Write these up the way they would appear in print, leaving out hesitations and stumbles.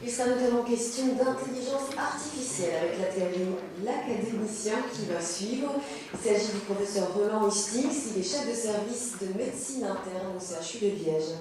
Il sera notamment question d'intelligence artificielle avec la théorie L'académicien qui va suivre. Il s'agit du professeur Roland Hustings, il est chef de service de médecine interne au CHU de Liège.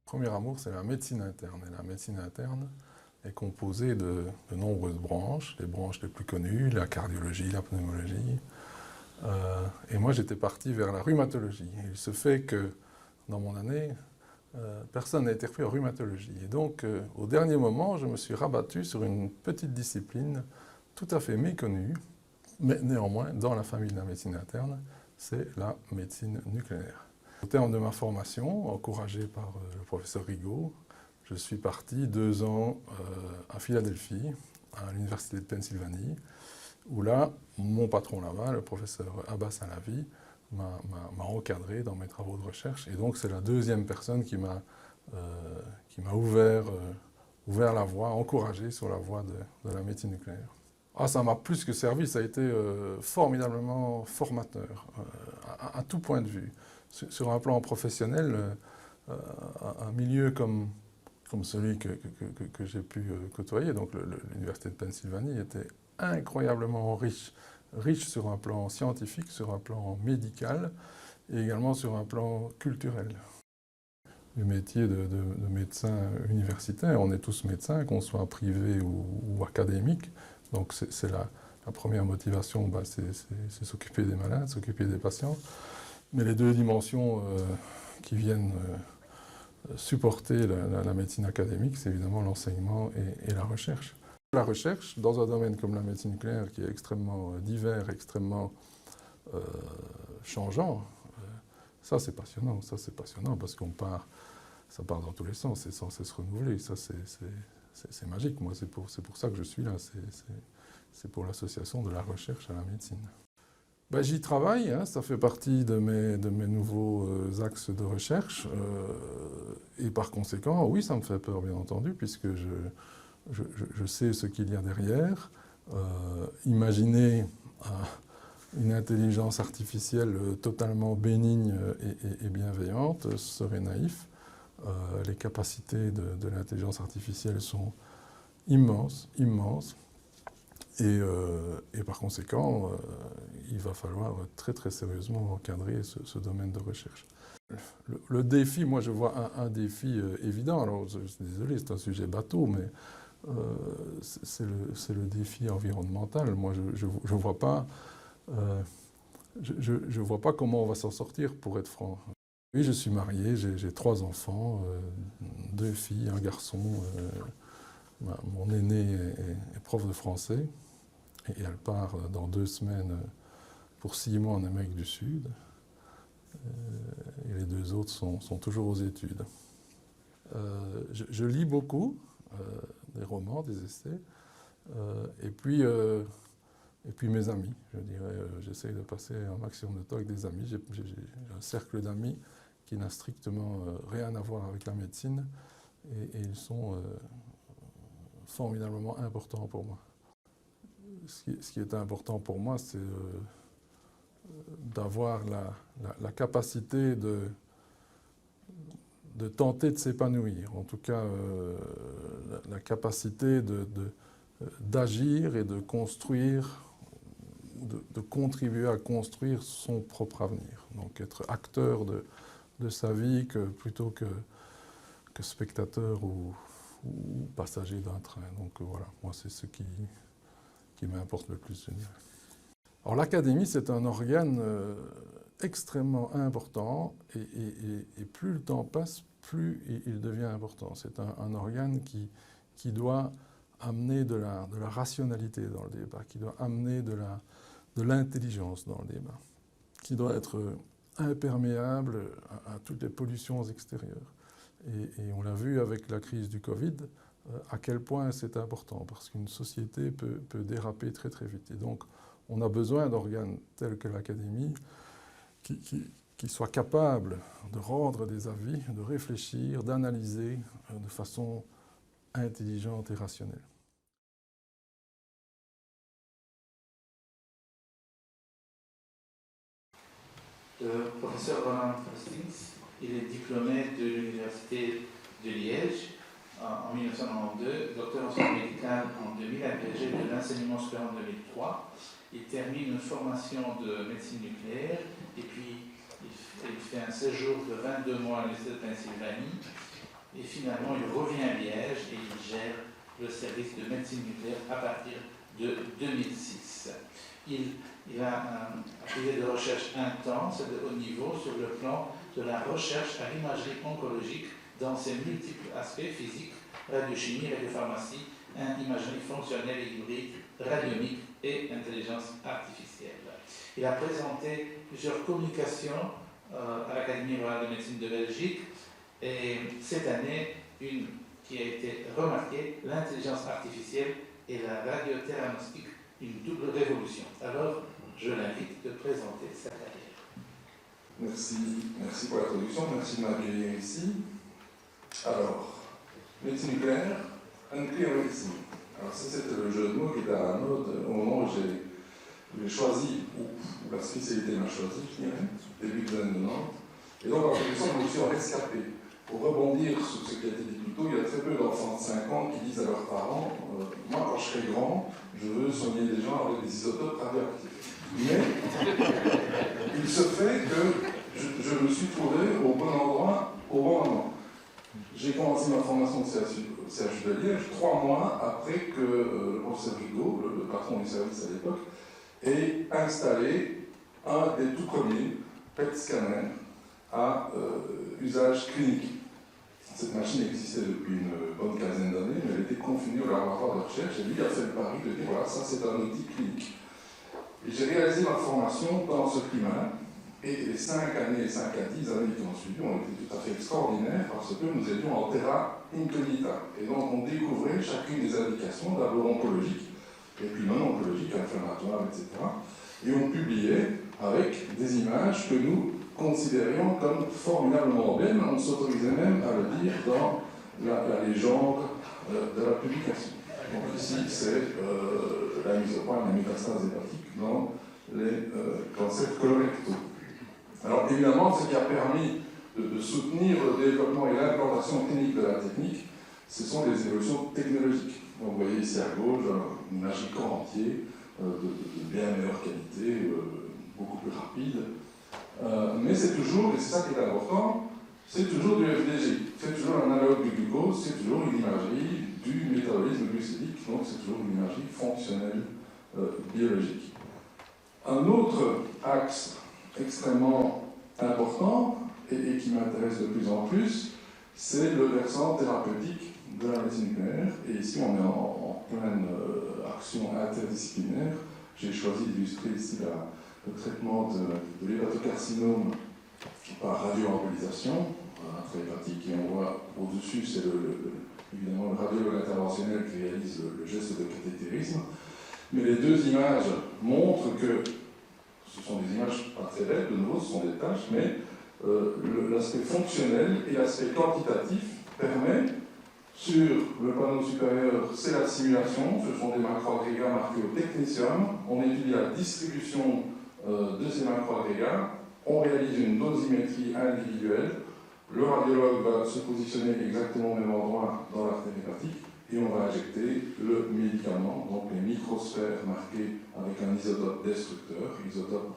Premier amour, c'est la médecine interne. Et la médecine interne est composée de nombreuses branches, les branches les plus connues, la cardiologie, la pneumologie. Et moi, j'étais parti vers la rhumatologie. Et il se fait que, dans mon année, personne n'a été repris en rhumatologie. Et donc, au dernier moment, je me suis rabattu sur une petite discipline tout à fait méconnue, mais néanmoins, dans la famille de la médecine interne, c'est la médecine nucléaire. Au terme de ma formation, encouragé par le professeur Rigaud, je suis parti 2 ans à Philadelphie, à l'université de Pennsylvanie, où là, mon patron là-bas, le professeur Abbas Alavi, m'a encadré dans mes travaux de recherche. Et donc, c'est la deuxième personne qui m'a ouvert la voie, encouragé sur la voie de la médecine nucléaire. Ah, ça m'a plus que servi, ça a été formidablement formateur, à tout point de vue. Sur un plan professionnel, un milieu comme celui que j'ai pu côtoyer, donc l'université de Pennsylvanie, était incroyablement riche. Riche sur un plan scientifique, sur un plan médical et également sur un plan culturel. Le métier de médecin universitaire, on est tous médecins, qu'on soit privé ou académique. Donc c'est la première motivation, bah, c'est s'occuper des malades, s'occuper des patients. Mais les deux dimensions qui viennent supporter la médecine académique, c'est évidemment l'enseignement et la recherche. La recherche, dans un domaine comme la médecine nucléaire, qui est extrêmement divers, extrêmement changeant, ça c'est passionnant. Ça c'est passionnant parce ça part dans tous les sens, c'est sans cesse renouvelé. Ça c'est magique. Moi, c'est pour ça que je suis là. C'est pour l'association de la recherche à la médecine. Ben, j'y travaille, hein, ça fait partie de mes nouveaux axes de recherche. Et par conséquent, oui, ça me fait peur, bien entendu, puisque je sais ce qu'il y a derrière. Imaginer une intelligence artificielle totalement bénigne et bienveillante serait naïf. Les capacités de l'intelligence artificielle sont immenses, immenses. Et par conséquent, il va falloir très très sérieusement encadrer ce domaine de recherche. Le défi, moi je vois un défi évident, alors je suis désolé, c'est un sujet bateau, mais c'est le défi environnemental. Moi je ne vois pas, je vois pas comment on va s'en sortir, pour être franc. Oui, je suis marié, j'ai 3 enfants, 2 filles, un garçon. Mon aîné est prof de français. Et elle part dans 2 semaines pour 6 mois en Amérique du Sud. Et les 2 autres sont toujours aux études. Je lis beaucoup, des romans, des essais. Et puis mes amis, je dirais. J'essaye de passer un maximum de temps avec des amis. J'ai un cercle d'amis qui n'a strictement rien à voir avec la médecine. Et ils sont formidablement importants pour moi. Ce qui est important pour moi, c'est d'avoir la capacité de tenter de s'épanouir. En tout cas, la capacité d'agir et de construire, de contribuer à construire son propre avenir. Donc être acteur de sa vie plutôt que spectateur ou passager d'un train. Donc voilà, moi c'est ce qui m'importe le plus, je dirais. Alors l'académie, c'est un organe extrêmement important et plus le temps passe, plus il devient important. C'est un organe qui doit amener de la rationalité dans le débat, qui doit amener de l'intelligence dans le débat, qui doit être imperméable à toutes les pollutions extérieures. Et on l'a vu avec la crise du Covid, à quel point c'est important, parce qu'une société peut déraper très très vite. Et donc, on a besoin d'organes tels que l'Académie qui soient capables de rendre des avis, de réfléchir, d'analyser de façon intelligente et rationnelle. Le professeur Roland Hastings, il est diplômé de l'Université de Liège en 1992, docteur en sciences médicales en 2000, agrégé de l'enseignement supérieur en 2003. Il termine une formation de médecine nucléaire et puis il fait un séjour de 22 mois à l'Université de Pennsylvanie et finalement il revient à Liège et il gère le service de médecine nucléaire à partir de 2006. Il a un atelier de recherche intense de haut niveau sur le plan de la recherche à l'imagerie oncologique dans ses multiples aspects physiques, radiochimie, radiopharmacie, imagerie fonctionnelle et hybride, radiomique et intelligence artificielle. Il a présenté plusieurs communications à l'Académie royale de médecine de Belgique et cette année, une qui a été remarquée, l'intelligence artificielle et la radiothérapeutique, une double révolution. Alors, je l'invite de présenter sa carrière. Merci pour l'introduction, merci de m'accueillir ici. Alors, médecine nucléaire, nucléaire médecine. Alors ça c'était le jeu de mots qui était à la mode au moment où j'ai choisi, ou la spécialité m'a choisi, je dirais, début des années 90. Et donc en quelque sorte, je me suis rescapé. Pour rebondir sur ce qui a été dit plus tôt, il y a très peu d'enfants de 5 ans qui disent à leurs parents moi quand je serai grand, je veux soigner des gens avec des isotopes radioactifs. Mais il se fait que je me suis trouvé au bon endroit, au bon moment. J'ai commencé ma formation de CHU de Liège 3 mois après que le professeur Rigaud, le patron du service à l'époque, ait installé un des tout premiers PET scanners à usage clinique. Cette machine existait depuis une bonne quinzaine d'années, mais elle était confinée au laboratoire de recherche et lui a fait le pari de dire voilà, ça c'est un outil clinique. Et j'ai réalisé ma formation dans ce climat. Et les 5 années, 5 à 10 années qui ont suivi ont été tout à fait extraordinaires parce que nous étions en terra incognita. Et donc on découvrait chacune des indications, d'abord oncologiques, et puis non oncologiques, inflammatoires, etc. Et on publiait avec des images que nous considérions comme formidablement belles. On s'autorisait même à le dire dans la légende de la publication. Donc ici, c'est la mise au point de la métastase hépatique dans les cancers colorectaux. Alors évidemment, ce qui a permis de soutenir le développement et l'implantation clinique de la technique, ce sont les évolutions technologiques. Donc, vous voyez ici à gauche une imagerie corps entier de bien meilleure qualité, beaucoup plus rapide. Mais c'est toujours, et c'est ça qui est important, c'est toujours du FDG, c'est toujours un analogue du glucose, c'est toujours une imagerie du métabolisme glucidique, donc c'est toujours une imagerie fonctionnelle biologique. Un autre axe extrêmement important et qui m'intéresse de plus en plus, c'est le versant thérapeutique de la médecine nucléaire. Et ici, on est en pleine action interdisciplinaire. J'ai choisi d'illustrer ici le traitement de l'hépatocarcinome par radioembolisation intrahépatique. Et on voit au-dessus, c'est évidemment le radiologue interventionnel qui réalise le geste de cathétérisme. Mais les deux images montrent que ce sont des images pas très belles, de nouveau, ce sont des tâches, mais l'aspect fonctionnel et l'aspect quantitatif permet, sur le panneau supérieur, c'est la simulation, ce sont des macroagrégats marqués au technicium, on étudie la distribution de ces macroagrégats, on réalise une dosimétrie individuelle, le radiologue va se positionner exactement au même endroit dans l'artère hépatique, et on va injecter le médicament, donc les microsphères marquées avec un isotope destructeur, isotope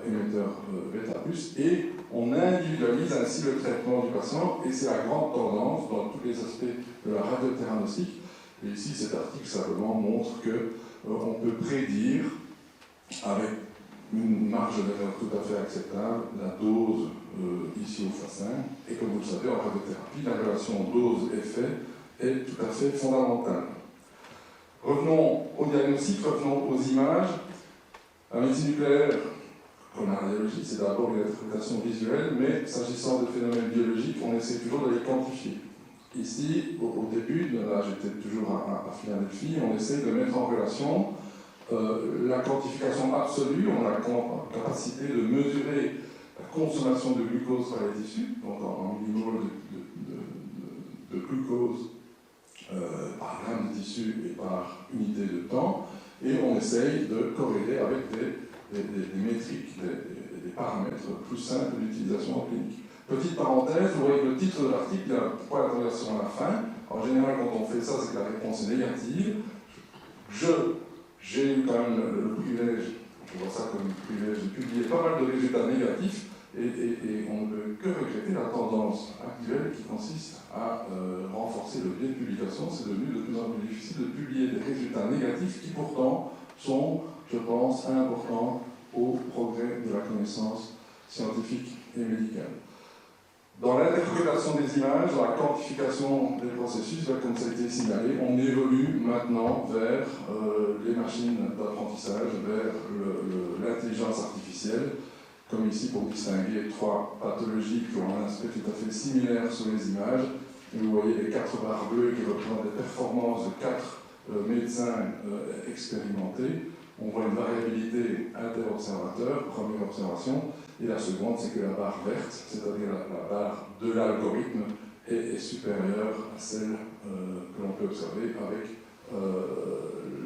émetteur bêta+, et on individualise ainsi le traitement du patient, et c'est la grande tendance dans tous les aspects de la radiothérapeutique. Et ici, cet article simplement montre qu'on peut prédire, avec une marge d'erreur tout à fait acceptable, la dose ici au facin, et comme vous le savez, en radiothérapie, la relation dose-effet est tout à fait fondamentale. Revenons au diagnostic, revenons aux images. La médecine nucléaire, comme la radiologie, c'est d'abord une interprétation visuelle, mais s'agissant de phénomènes biologiques, on essaie toujours de les quantifier. Ici, au début, là j'étais toujours à Philadelphie, on essaie de mettre en relation la quantification absolue, on a la capacité de mesurer la consommation de glucose par les tissus, donc en millimoles de glucose par gramme de tissu et par unité de temps, et on essaye de corréler avec des métriques, des paramètres plus simples d'utilisation en clinique. Petite parenthèse, vous voyez que le titre de l'article, il y a un point d'interrogation à la fin. En général, quand on fait ça, c'est que la réponse est négative. J'ai eu quand même le privilège, je vois ça comme un privilège, de publier pas mal de résultats négatifs, et on ne peut que regretter la tendance actuelle qui consiste à renforcer le biais de publication. C'est devenu de plus en plus difficile de publier des résultats négatifs qui pourtant sont, je pense, importants au progrès de la connaissance scientifique et médicale. Dans l'interprétation des images, dans la quantification des processus, comme ça a été signalé, on évolue maintenant vers les machines d'apprentissage, vers l'intelligence artificielle, comme ici pour distinguer 3 pathologies qui ont un aspect tout à fait similaire sur les images. Vous voyez les 4 barres bleues qui représentent les performances de 4 médecins expérimentés. On voit une variabilité inter-observateur, première observation, et la seconde, c'est que la barre verte, c'est-à-dire la barre de l'algorithme, est supérieure à celle que l'on peut observer avec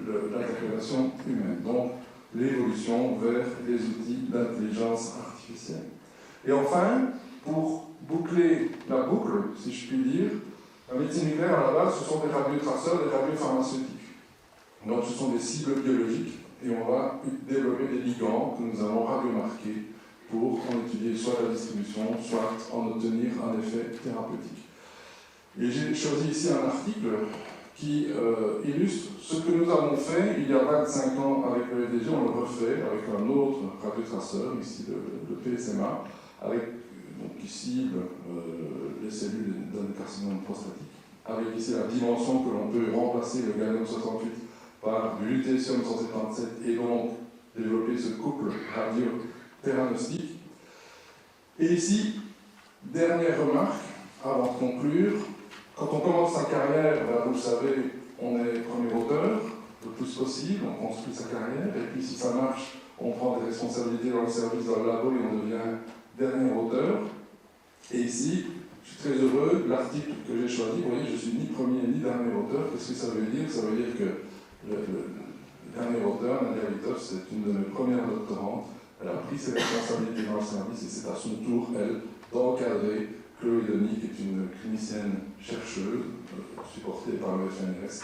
l'interprétation humaine. Donc, l'évolution vers les outils d'intelligence artificielle. Et enfin, pour boucler la boucle, si je puis dire, la médecine nucléaire, à la base, ce sont des radiotraceurs, des radiopharmaceutiques. Donc, ce sont des cibles biologiques, et on va développer des ligands que nous allons radiomarquer pour en étudier soit la distribution, soit en obtenir un effet thérapeutique. Et j'ai choisi ici un article qui illustre ce que nous avons fait il y a 25 ans avec le EDG. On le refait avec un autre radiotraceur, ici le PSMA, avec, qui cible les cellules d'un carcinome prostatique, avec ici la dimension que l'on peut remplacer le gallium-68 par du lutetium-177 et donc développer ce couple radio-theranostique. Et ici, dernière remarque, avant de conclure, quand on commence sa carrière, vous le savez, on est premier auteur, le plus possible, on construit sa carrière, et puis si ça marche, on prend des responsabilités dans le service, dans le labo, et on devient dernier auteur. Et ici, je suis très heureux, l'article que j'ai choisi, vous voyez, je ne suis ni premier ni dernier auteur. Qu'est-ce que ça veut dire? Ça veut dire que le dernier auteur, Nadia Vitov, c'est une de mes premières doctorantes. Elle a pris ses responsabilités dans le service et c'est à son tour, elle, d'encadrer Chloé Denis, qui est une clinicienne chercheuse, supportée par le FNRS.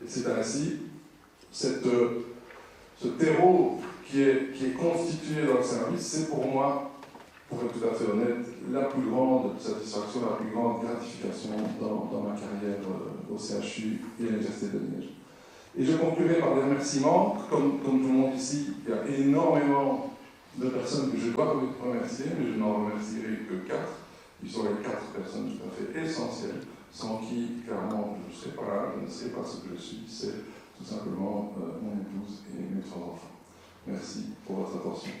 Et c'est ainsi, ce terreau qui est constitué dans le service, c'est pour moi, pour être tout à fait honnête, la plus grande satisfaction, la plus grande gratification dans ma carrière au CHU et à l'Université de Liège. Et je conclurai par des remerciements. Comme tout le monde ici, il y a énormément de personnes que je dois remercier, mais je n'en remercierai que 4. Ils sont les 4 personnes tout à fait essentielles, sans qui, clairement, je ne serais pas là, je ne serais pas ce que je suis. C'est tout simplement mon épouse et mes 3 enfants. Merci pour votre attention.